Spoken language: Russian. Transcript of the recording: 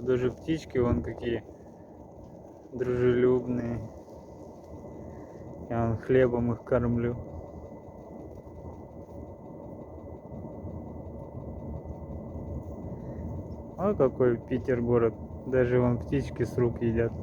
Тут даже птички вон какие дружелюбные. Я вон хлебом их кормлю. Ой, какой Питер город. Даже вон птички с рук едят.